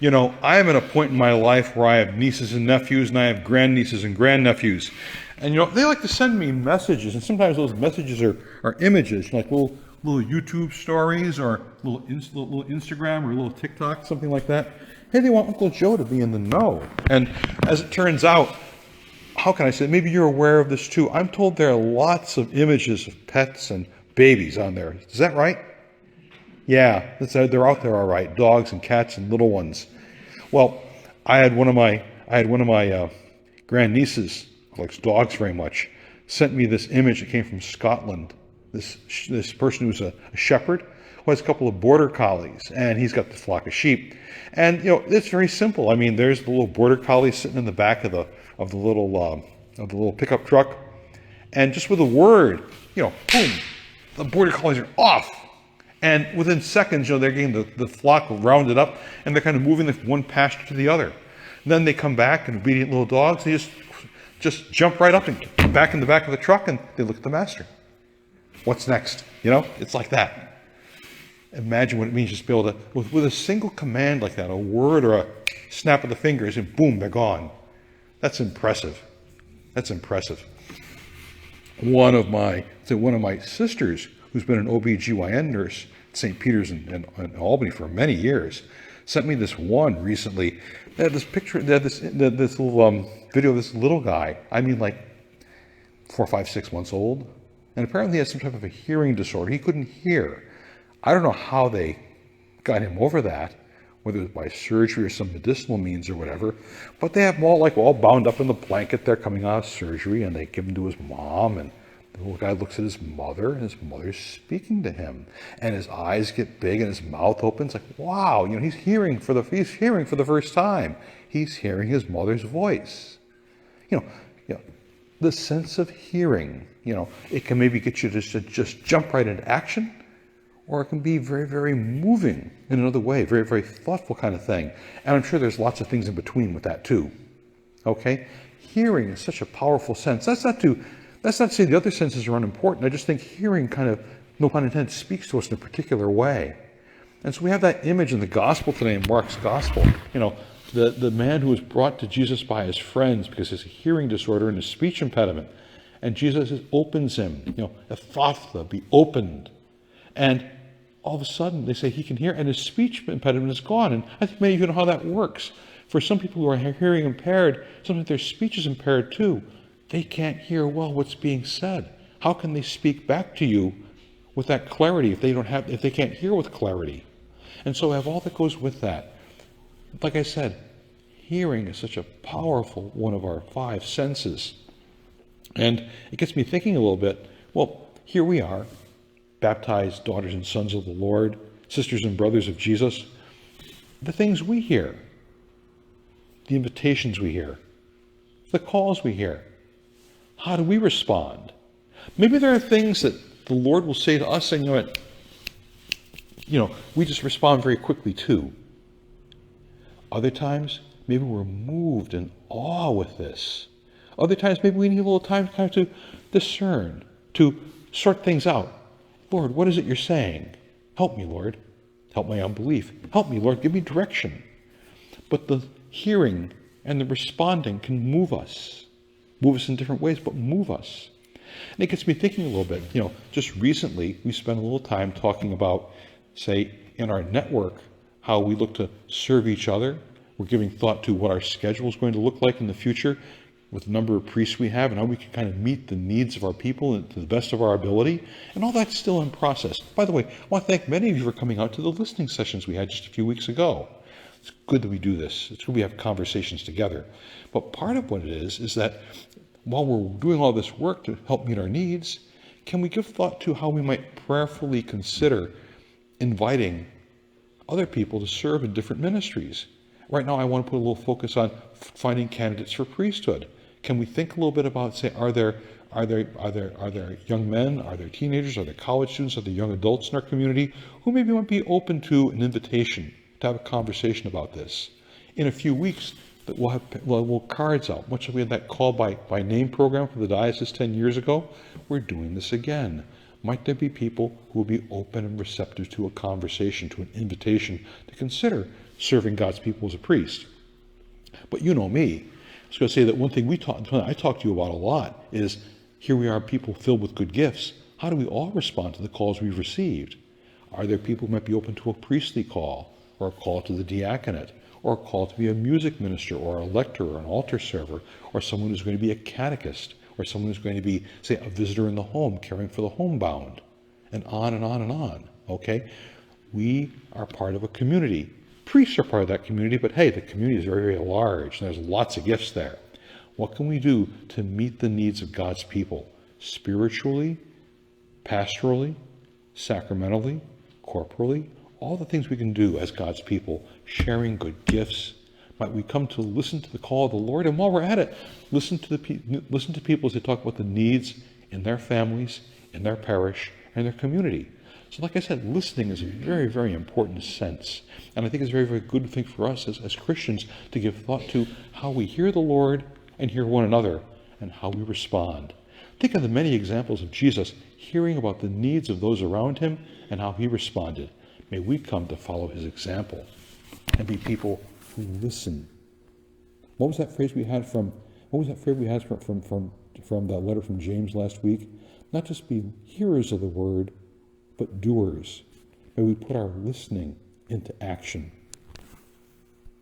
I am at a point in my life where I have nieces and nephews, and I have grandnieces and grandnephews. And, they like to send me messages, and sometimes those messages are images, like little YouTube stories or little Instagram or little TikTok, something like that. Hey, they want Uncle Joe to be in the know. And as it turns out, how can I say, maybe you're aware of this too. I'm told there are lots of images of pets and babies on there. Is that right? Yeah, they're out there all right. Dogs and cats and little ones. Well, I had one of my grandnieces who likes dogs very much, sent me this image that came from Scotland. This person who's a shepherd who has a couple of border collies, and he's got the flock of sheep. And it's very simple. I mean, there's the little border collie sitting in the back of the little pickup truck, and just with a word, boom, the border collies are off. And within seconds, they're getting the flock rounded up, and they're kind of moving from one pasture to the other. And then they come back, and obedient little dogs, they just jump right up and get back in the back of the truck, and they look at the master. What's next? It's like that. Imagine what it means just to be able to, with a single command like that, a word or a snap of the fingers, and boom, they're gone. That's impressive. That's impressive. One of my sisters, who's been an OBGYN nurse at St. Peter's in Albany for many years, sent me this one recently. They had this picture, they had this little video of this little guy, like 4, 5, 6 months old. And apparently he has some type of a hearing disorder. He couldn't hear. I don't know how they got him over that, whether it was by surgery or some medicinal means or whatever, but they have him all bound up in the blanket. They're coming out of surgery, and they give him to his mom, and the little guy looks at his mother, and his mother's speaking to him, and his eyes get big and his mouth opens like, wow, he's hearing for the first time. He's hearing his mother's voice. The sense of hearing, it can maybe get you to just jump right into action, or it can be very, very moving in another way, very, very thoughtful kind of thing. And I'm sure there's lots of things in between with that too. Okay? Hearing is such a powerful sense. That's not to say the other senses are unimportant. I just think hearing kind of, no pun intended, speaks to us in a particular way. And so we have that image in the gospel today, in Mark's gospel. The man who was brought to Jesus by his friends because he has a hearing disorder and a speech impediment. And Jesus opens him, ephphatha, be opened. And all of a sudden they say he can hear, and his speech impediment is gone. And I think maybe you know how that works. For some people who are hearing impaired, sometimes their speech is impaired too. They can't hear well what's being said. How can they speak back to you with that clarity if they can't hear with clarity? And so I have all that goes with that. Like I said, hearing is such a powerful one of our 5 senses. And it gets me thinking a little bit, well, here we are, baptized daughters and sons of the Lord, sisters and brothers of Jesus. The things we hear, the invitations we hear, the calls we hear, how do we respond? Maybe there are things that the Lord will say to us and we just respond very quickly too. Other times, maybe we're moved in awe with this. Other times, maybe we need a little time to discern, to sort things out. Lord, what is it you're saying? Help me, Lord. Help my unbelief. Help me, Lord. Give me direction. But the hearing and the responding can move us in different ways, but move us. And it gets me thinking a little bit. Just recently, we spent a little time talking about, say, in our network, how we look to serve each other. We're giving thought to what our schedule is going to look like in the future with the number of priests we have and how we can kind of meet the needs of our people to the best of our ability. And all that's still in process. By the way, I want to thank many of you for coming out to the listening sessions we had just a few weeks ago. It's good that we do this. It's good we have conversations together. But part of what it is that while we're doing all this work to help meet our needs, can we give thought to how we might prayerfully consider inviting other people to serve in different ministries? Right now, I want to put a little focus on finding candidates for priesthood. Can we think a little bit about, say, are there young men, are there teenagers, are there college students, are there young adults in our community who maybe might be open to an invitation to have a conversation about this? In a few weeks, we'll have cards out. Much like we had that call by name program for the diocese 10 years ago, we're doing this again. Might there be people who will be open and receptive to a conversation, to an invitation to consider serving God's people as a priest? But you know me. I was going to say that one thing I talk to you about a lot is, here we are, people filled with good gifts. How do we all respond to the calls we've received? Are there people who might be open to a priestly call, or a call to the diaconate, or a call to be a music minister, or a lector, or an altar server, or someone who's going to be a catechist, or someone who's going to be, say, a visitor in the home, caring for the homebound, and on and on and on, okay? We are part of a community. Priests are part of that community, but hey, the community is very, very large, and there's lots of gifts there. What can we do to meet the needs of God's people, spiritually, pastorally, sacramentally, corporally? All the things we can do as God's people, sharing good gifts. Might we come to listen to the call of the Lord? And while we're at it, listen to people as they talk about the needs in their families, in their parish, and their community. So like I said, listening is a very, very important sense. And I think it's a very, very good thing for us as Christians to give thought to how we hear the Lord and hear one another, and how we respond. Think of the many examples of Jesus hearing about the needs of those around him and how he responded. May we come to follow his example and be people who listen. What was that phrase we had from that letter from James last week? Not just be hearers of the word, but doers. May we put our listening into action.